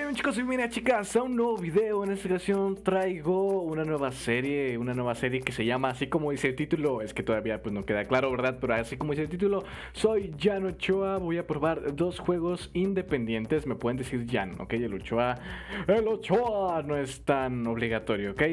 Bien, chicos y bien, chicas, a un nuevo video. En esta ocasión traigo una nueva serie que se llama, así como dice el título, es que todavía pues no queda claro, ¿verdad? Pero así como dice el título, soy Jan Ochoa. Voy a probar dos juegos independientes. Me pueden decir Jan, ¿ok? El Ochoa no es tan obligatorio, ¿ok?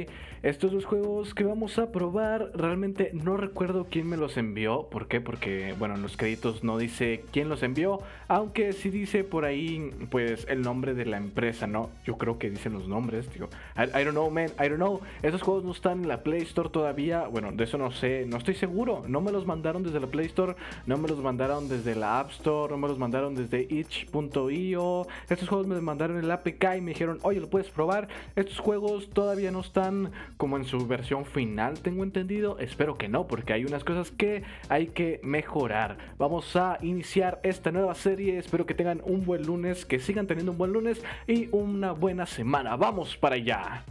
Estos dos juegos que vamos a probar, realmente no recuerdo quién me los envió. ¿Por qué? Porque, bueno, en los créditos no dice quién los envió, aunque sí dice por ahí, pues, el nombre de la empresa, ¿no? Yo creo que dicen los nombres, digo. I don't know, man, I don't know. Esos juegos no están en la Play Store todavía. Bueno, de eso no sé, no estoy seguro. No me los mandaron desde la Play Store, no me los mandaron desde la App Store, no me los mandaron desde itch.io. Estos juegos me los mandaron en el APK y me dijeron, oye, lo puedes probar. Estos juegos todavía no están como en su versión final, tengo entendido. Espero que no, porque hay unas cosas que hay que mejorar. Vamos a iniciar esta nueva serie. Espero que tengan un buen lunes, que sigan teniendo un buen lunes y una buena semana. ¡Vamos para allá!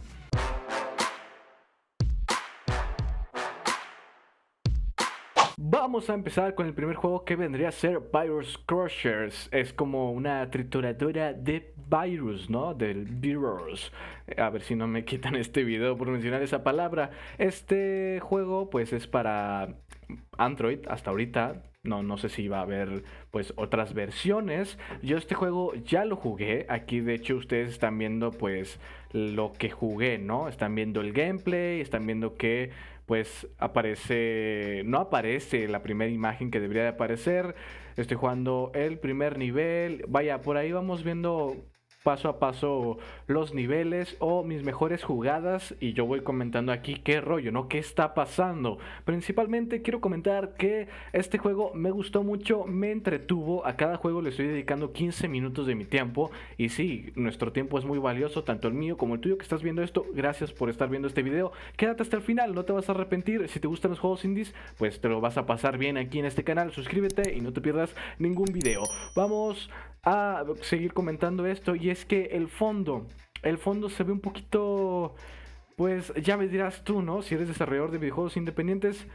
Vamos a empezar con el primer juego, que vendría a ser Virus Crushers. Es como una trituradora de virus, ¿no? Del virus. A ver si no me quitan este video por mencionar esa palabra. Este juego pues es para Android hasta ahorita. No sé si va a haber pues otras versiones. Yo este juego ya lo jugué. Aquí de hecho ustedes están viendo pues lo que jugué, ¿no? Están viendo el gameplay, están viendo que pues no aparece la primera imagen que debería de aparecer. Estoy jugando el primer nivel. Vaya, por ahí vamos viendo paso a paso los niveles o mis mejores jugadas, y yo voy comentando aquí qué rollo, ¿no? ¿Qué está pasando? Principalmente quiero comentar que este juego me gustó mucho, me entretuvo. A cada juego le estoy dedicando 15 minutos de mi tiempo, y sí, nuestro tiempo es muy valioso, tanto el mío como el tuyo que estás viendo esto. Gracias por estar viendo este video, quédate hasta el final, no te vas a arrepentir. Si te gustan los juegos indies, pues te lo vas a pasar bien aquí en este canal. Suscríbete y no te pierdas ningún video. Vamos a seguir comentando esto, y es que el fondo se ve un poquito, pues ya me dirás tú, ¿no? Si eres desarrollador de videojuegos independientes,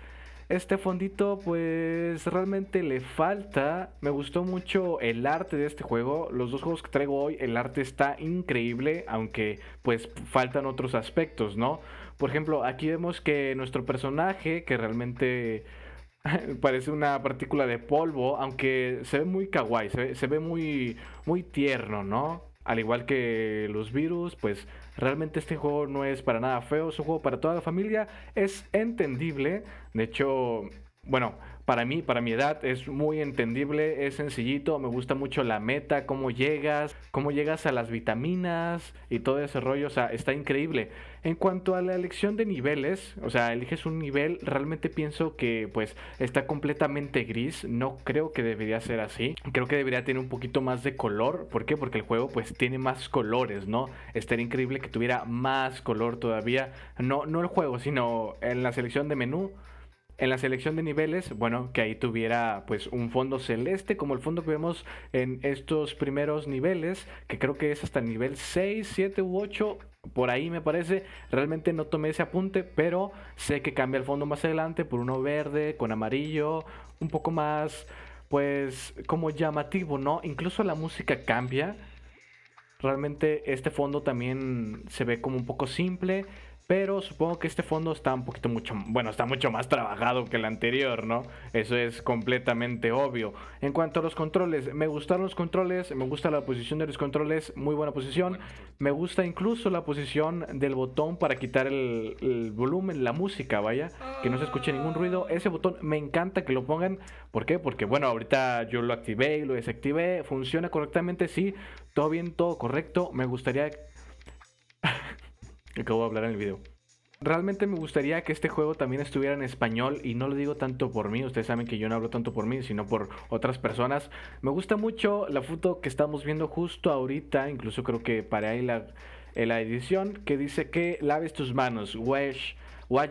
este fondito pues realmente le falta. Me gustó mucho el arte de este juego. Los dos juegos que traigo hoy, el arte está increíble, aunque pues faltan otros aspectos, ¿no? Por ejemplo, aquí vemos que nuestro personaje, que realmente parece una partícula de polvo, aunque se ve muy kawaii, se ve muy, muy tierno, ¿no? Al igual que los virus, pues realmente este juego no es para nada feo, es un juego para toda la familia, es entendible. De hecho, bueno, para mi edad es muy entendible, es sencillito. Me gusta mucho la meta, cómo llegas a las vitaminas y todo ese rollo, o sea, está increíble. En cuanto a la elección de niveles, o sea, eliges un nivel, realmente pienso que pues está completamente gris. No creo que debería ser así. Creo que debería tener un poquito más de color. ¿Por qué? Porque el juego pues tiene más colores, ¿no? Estaría increíble que tuviera más color todavía. No el juego, sino en la selección de menú. En la selección de niveles, bueno, que ahí tuviera pues un fondo celeste, como el fondo que vemos en estos primeros niveles, que creo que es hasta el nivel 6, 7 u 8, por ahí me parece. Realmente no tomé ese apunte, pero sé que cambia el fondo más adelante por uno verde con amarillo, un poco más pues como llamativo, ¿no? Incluso la música cambia. Realmente este fondo también se ve como un poco simple, pero supongo que este fondo está un poquito está mucho más trabajado que el anterior, ¿no? Eso es completamente obvio. En cuanto a los controles, me gustaron los controles, me gusta la posición de los controles, muy buena posición. Me gusta incluso la posición del botón para quitar el volumen, la música, vaya, que no se escuche ningún ruido. Ese botón me encanta que lo pongan. ¿Por qué? Porque bueno, ahorita yo lo activé y lo desactivé, funciona correctamente, sí, todo bien, todo correcto. Me gustaría... Acabo de hablar en el video. Realmente me gustaría que este juego también estuviera en español, y no lo digo tanto por mí, ustedes saben que yo no hablo tanto por mí, sino por otras personas. Me gusta mucho la foto que estamos viendo justo ahorita, incluso creo que para ahí la edición, que dice que laves tus manos, wash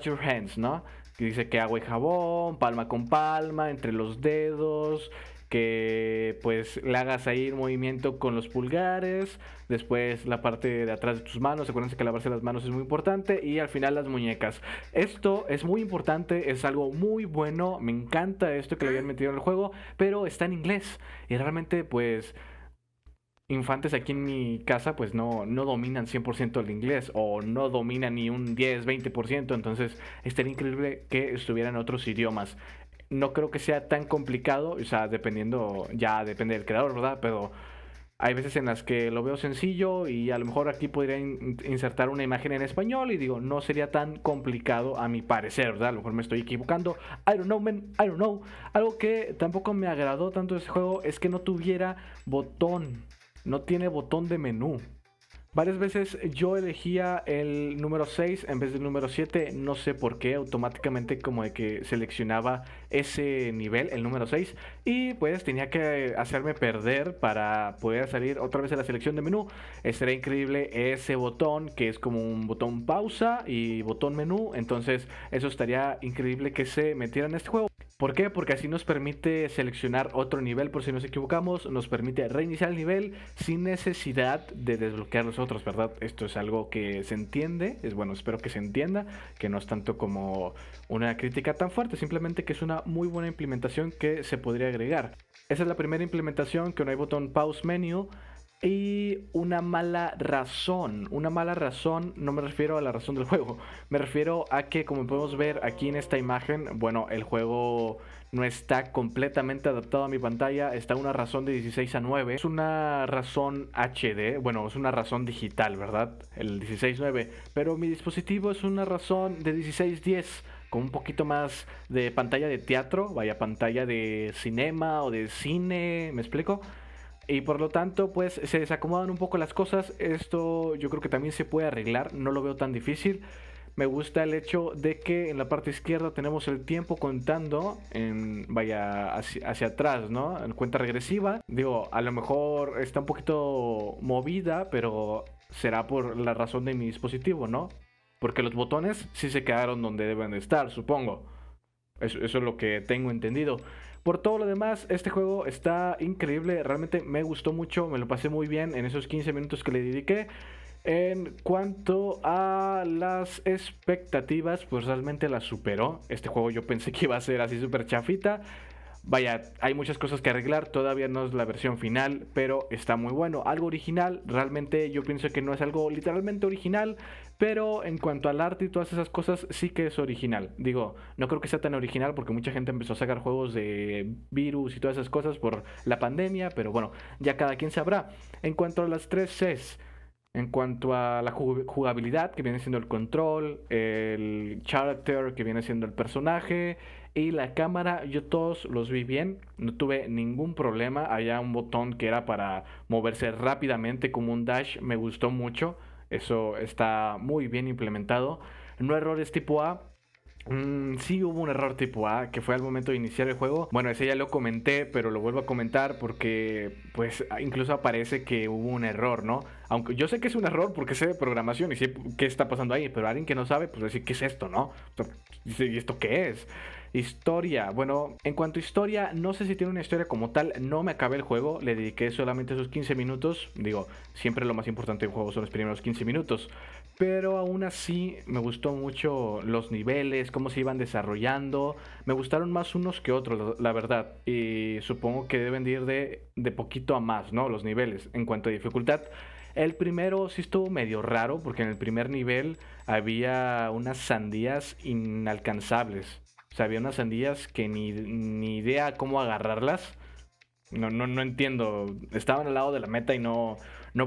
your hands, ¿no? Que dice que agua y jabón, palma con palma, entre los dedos, que pues le hagas ahí un movimiento con los pulgares, después la parte de atrás de tus manos. Acuérdense que lavarse las manos es muy importante, y al final las muñecas. Esto es muy importante, es algo muy bueno, me encanta esto que le habían metido en el juego, pero está en inglés y realmente pues infantes aquí en mi casa pues no dominan 100% el inglés o no dominan ni un 10-20%, entonces estaría increíble que estuvieran otros idiomas. No creo que sea tan complicado, o sea, dependiendo, ya depende del creador, ¿verdad? Pero hay veces en las que lo veo sencillo y a lo mejor aquí podría insertar una imagen en español y digo, no sería tan complicado a mi parecer, ¿verdad? A lo mejor me estoy equivocando. I don't know, man, I don't know. Algo que tampoco me agradó tanto de este juego es que no tuviera botón. No tiene botón de menú. Varias veces yo elegía el número 6 en vez del número 7, no sé por qué, automáticamente como de que seleccionaba ese nivel, el número 6, y pues tenía que hacerme perder para poder salir otra vez a la selección de menú. Sería increíble ese botón que es como un botón pausa y botón menú, entonces eso estaría increíble que se metiera en este juego. ¿Por qué? Porque así nos permite seleccionar otro nivel por si nos equivocamos, nos permite reiniciar el nivel sin necesidad de desbloquear los otros, ¿verdad? Esto es algo que se entiende, es bueno, espero que se entienda, que no es tanto como una crítica tan fuerte, simplemente que es una muy buena implementación que se podría agregar. Esa es la primera implementación, que no hay botón pause menu. Y una mala razón, no me refiero a la razón del juego, me refiero a que como podemos ver aquí en esta imagen, bueno, el juego no está completamente adaptado a mi pantalla, está una razón de 16:9, es una razón HD, bueno, es una razón digital, ¿verdad? El 16:9, pero mi dispositivo es una razón de 16:10 con un poquito más de pantalla de teatro, vaya, pantalla de cinema o de cine, ¿me explico? Y por lo tanto, pues se desacomodan un poco las cosas. Esto yo creo que también se puede arreglar, no lo veo tan difícil. Me gusta el hecho de que en la parte izquierda tenemos el tiempo contando vaya hacia atrás, ¿no? En cuenta regresiva. Digo, a lo mejor está un poquito movida, pero será por la razón de mi dispositivo, ¿no? Porque los botones sí se quedaron donde deben de estar, supongo. Eso es lo que tengo entendido. Por todo lo demás, este juego está increíble. Realmente me gustó mucho. Me lo pasé muy bien en esos 15 minutos que le dediqué. En cuanto a las expectativas, pues realmente las superó. Este juego yo pensé que iba a ser así súper chafita. Vaya, hay muchas cosas que arreglar, todavía no es la versión final, pero está muy bueno. Algo original, realmente yo pienso que no es algo literalmente original, pero en cuanto al arte y todas esas cosas, sí que es original. Digo, no creo que sea tan original porque mucha gente empezó a sacar juegos de virus y todas esas cosas por la pandemia, pero bueno, ya cada quien sabrá. En cuanto a las 3 Cs, en cuanto a la jugabilidad, que viene siendo el control, el character, que viene siendo el personaje, y la cámara, yo todos los vi bien, no tuve ningún problema. Había un botón que era para moverse rápidamente como un dash, me gustó mucho, eso está muy bien implementado. No errores tipo A. Sí hubo un error tipo A, que fue al momento de iniciar el juego. Bueno, ese ya lo comenté, pero lo vuelvo a comentar porque pues incluso aparece que hubo un error, ¿no? Aunque yo sé que es un error porque sé de programación y sé qué está pasando ahí, pero alguien que no sabe, pues decir, ¿qué es esto, no? Dice, ¿y esto qué es? Historia. Bueno, en cuanto a historia, no sé si tiene una historia como tal. No me acabé el juego, le dediqué solamente esos 15 minutos. Digo, siempre lo más importante en juego son los primeros 15 minutos. Pero aún así me gustó mucho los niveles, cómo se iban desarrollando. Me gustaron más unos que otros, la verdad. Y supongo que deben de ir de poquito a más, ¿no? Los niveles. En cuanto a dificultad, el primero sí estuvo medio raro porque en el primer nivel había unas sandías inalcanzables. O sea, había unas sandías que ni idea cómo agarrarlas. No entiendo. Estaban al lado de la meta y no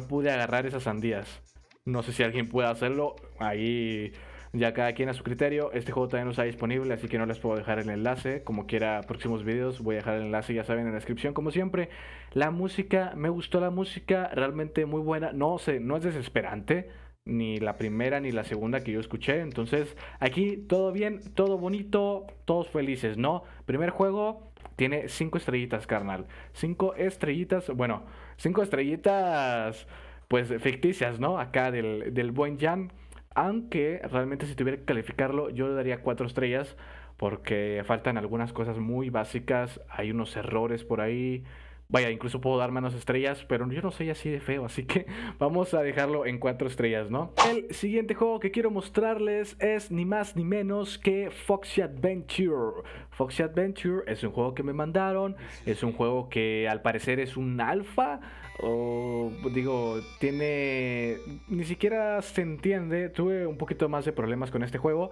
pude agarrar esas sandías. No sé si alguien puede hacerlo. Ahí ya cada quien a su criterio. Este juego todavía no está disponible, así que no les puedo dejar el enlace. Como quiera, próximos videos voy a dejar el enlace, ya saben, en la descripción, como siempre. La música, me gustó la música, realmente muy buena. No sé, no es desesperante. Ni la primera ni la segunda que yo escuché. Entonces, aquí todo bien, todo bonito, todos felices, ¿no? Primer juego. Tiene 5 estrellitas, carnal. 5 estrellitas, bueno, 5 estrellitas pues ficticias, ¿no? Acá del buen Jan. Aunque realmente si tuviera que calificarlo, yo le daría 4 estrellas porque faltan algunas cosas muy básicas, hay unos errores por ahí. Vaya, incluso puedo dar menos estrellas, pero yo no soy así de feo, así que vamos a dejarlo en 4 estrellas, ¿no? El siguiente juego que quiero mostrarles es ni más ni menos que Foxy Adventure. Foxy Adventure es un juego que me mandaron, es un juego que al parecer es un alfa O digo, tiene... Ni siquiera se entiende. Tuve un poquito más de problemas con este juego.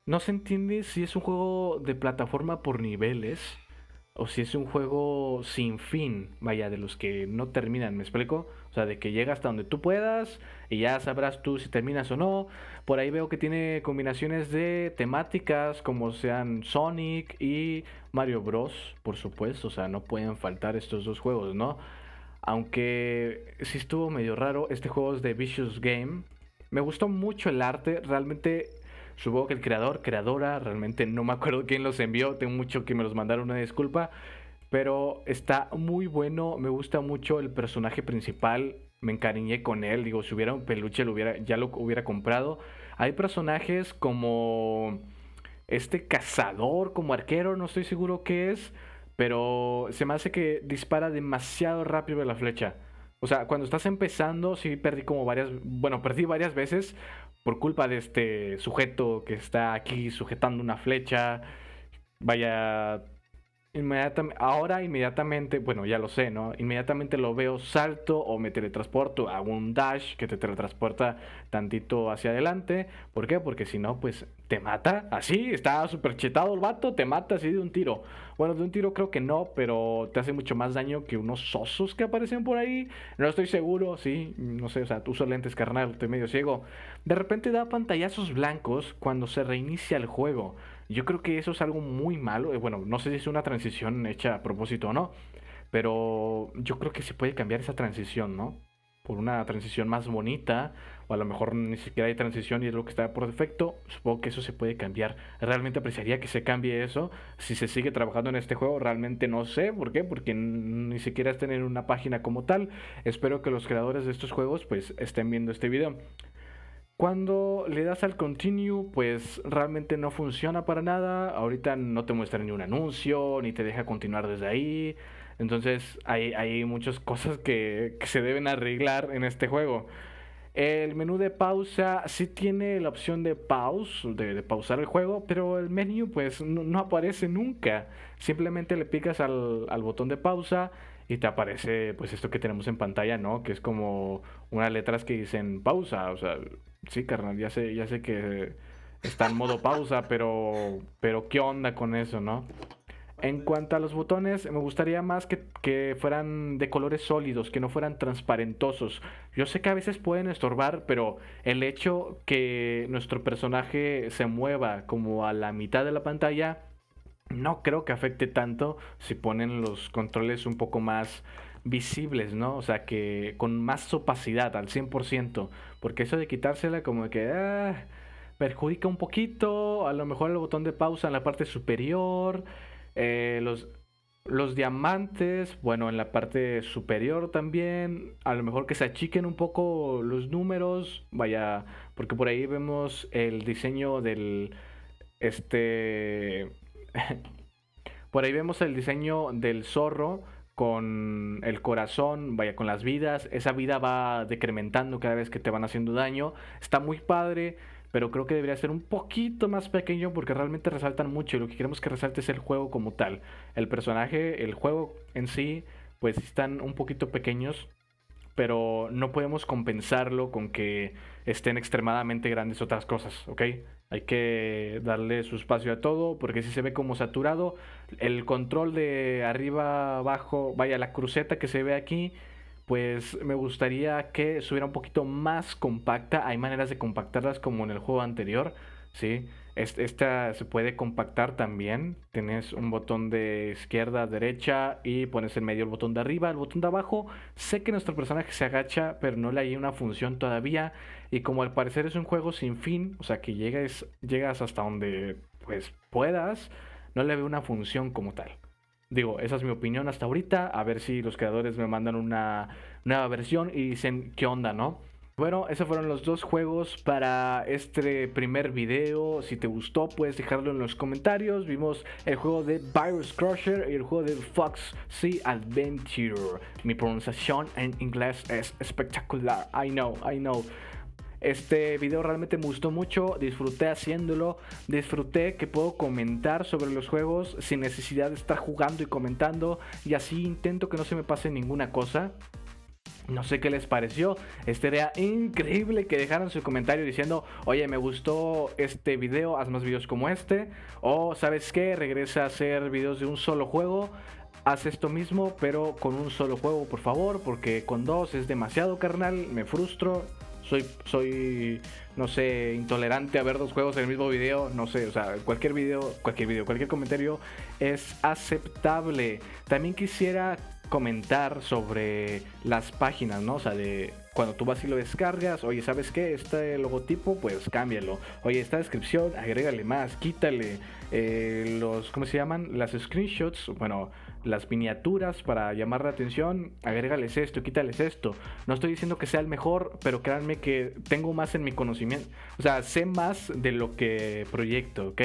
No se entiende si es un juego de plataforma por niveles o si es un juego sin fin, vaya, de los que no terminan, ¿me explico? O sea, de que llega hasta donde tú puedas y ya sabrás tú si terminas o no. Por ahí veo que tiene combinaciones de temáticas como sean Sonic y Mario Bros, por supuesto, o sea, no pueden faltar estos dos juegos, ¿no? Aunque sí estuvo medio raro, este juego es de Vicious Game. Me gustó mucho el arte, realmente supongo que el creador, creadora, realmente no me acuerdo quién los envió, tengo mucho que me los mandaron, una disculpa, pero está muy bueno, me gusta mucho el personaje principal, me encariñé con él, digo, si hubiera un peluche ya lo hubiera comprado. Hay personajes como este cazador, como arquero, no estoy seguro qué es, pero se me hace que dispara demasiado rápido la flecha. O sea, cuando estás empezando, sí perdí como varias, bueno, perdí varias veces por culpa de este sujeto que está aquí sujetando una flecha. Vaya, inmediatamente, bueno, ya lo sé, ¿no? Inmediatamente lo veo, salto o me teletransporto, hago un dash que te teletransporta tantito hacia adelante. ¿Por qué? Porque si no, pues te mata. Así, está súper chetado el vato, te mata así de un tiro. Bueno, de un tiro creo que no, pero te hace mucho más daño que unos osos que aparecen por ahí. No estoy seguro, sí, no sé, o sea, uso lentes, carnal, estoy medio ciego. De repente da pantallazos blancos cuando se reinicia el juego. Yo creo que eso es algo muy malo. Bueno, no sé si es una transición hecha a propósito o no, pero yo creo que se puede cambiar esa transición, ¿no? Por una transición más bonita, o a lo mejor ni siquiera hay transición y es lo que está por defecto. Supongo que eso se puede cambiar. Realmente apreciaría que se cambie eso. Si se sigue trabajando en este juego, realmente no sé por qué, porque ni siquiera estén en una página como tal. Espero que los creadores de estos juegos pues estén viendo este video. Cuando le das al continue, pues realmente no funciona para nada. Ahorita no te muestra ni un anuncio, ni te deja continuar desde ahí. Entonces hay muchas cosas que se deben arreglar en este juego. El menú de pausa sí tiene la opción de pause, de pausar el juego, pero el menú pues no aparece nunca. Simplemente le picas al botón de pausa y te aparece pues esto que tenemos en pantalla, ¿no? Que es como unas letras que dicen pausa. O sea, sí, carnal, ya sé que está en modo pausa, pero ¿qué onda con eso, no? En cuanto a los botones, me gustaría más que fueran de colores sólidos, que no fueran transparentosos. Yo sé que a veces pueden estorbar, pero el hecho que nuestro personaje se mueva como a la mitad de la pantalla, no creo que afecte tanto si ponen los controles un poco más visibles, ¿no? O sea, que con más opacidad, al 100%. Porque eso de quitársela como que perjudica un poquito, a lo mejor el botón de pausa en la parte superior. Eh, los, los diamantes, bueno, en la parte superior también, a lo mejor que se achiquen un poco los números, vaya, porque por ahí vemos el diseño del, este, por ahí vemos el diseño del zorro con el corazón, vaya, con las vidas. Esa vida va decrementando cada vez que te van haciendo daño. Está muy padre, pero creo que debería ser un poquito más pequeño porque realmente resaltan mucho y lo que queremos que resalte es el juego como tal. El personaje, el juego en sí, pues están un poquito pequeños, pero no podemos compensarlo con que estén extremadamente grandes otras cosas, ¿ok? Hay que darle su espacio a todo, porque si se ve como saturado, el control de arriba, abajo, vaya, la cruceta que se ve aquí, pues me gustaría que estuviera un poquito más compacta. Hay maneras de compactarlas como en el juego anterior, ¿sí? Esta se puede compactar también. Tienes un botón de izquierda a derecha y pones en medio el botón de arriba, el botón de abajo. Sé que nuestro personaje se agacha, pero no le hay una función todavía. Y como al parecer es un juego sin fin, o sea que llegas hasta donde pues puedas, no le veo una función como tal. Digo, esa es mi opinión hasta ahorita. A ver si los creadores me mandan una nueva versión y dicen qué onda, ¿no? Bueno, esos fueron los dos juegos para este primer video. Si te gustó, puedes dejarlo en los comentarios. Vimos el juego de Virus Crusher y el juego de Fox Sea Adventure. Mi pronunciación en inglés es espectacular. I know. Este video realmente me gustó mucho, disfruté haciéndolo, disfruté que puedo comentar sobre los juegos sin necesidad de estar jugando y comentando, y así intento que no se me pase ninguna cosa. No sé qué les pareció. Estaría increíble que dejaran su comentario diciendo: oye, me gustó este video, haz más videos como este. O, ¿sabes qué? Regresa a hacer videos de un solo juego. Haz esto mismo, pero con un solo juego, por favor, porque con dos es demasiado, carnal. Me frustro. Soy, no sé, intolerante a ver dos juegos en el mismo video. No sé, o sea, cualquier comentario es aceptable. También quisiera comentar sobre las páginas, ¿no? O sea, de cuando tú vas y lo descargas, oye, ¿sabes qué? Este logotipo, pues cámbialo. Oye, esta descripción, agrégale más, quítale ¿cómo se llaman? Las screenshots, bueno, las miniaturas para llamar la atención, agrégales esto, quítales esto. No estoy diciendo que sea el mejor, pero créanme que tengo más en mi conocimiento. O sea, sé más de lo que proyecto, ¿ok?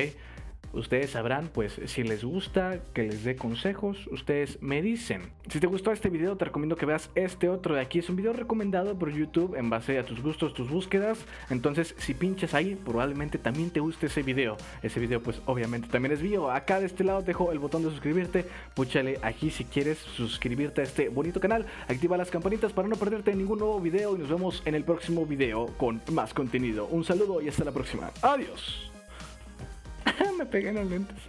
Ustedes sabrán, pues, si les gusta, que les dé consejos, ustedes me dicen. Si te gustó este video, te recomiendo que veas este otro de aquí. Es un video recomendado por YouTube en base a tus gustos, tus búsquedas. Entonces, si pinchas ahí, probablemente también te guste ese video. Ese video, pues, obviamente también es mío. Acá de este lado te dejo el botón de suscribirte. Púchale aquí si quieres suscribirte a este bonito canal. Activa las campanitas para no perderte ningún nuevo video. Y nos vemos en el próximo video con más contenido. Un saludo y hasta la próxima. Adiós. Me pegué en los lentes.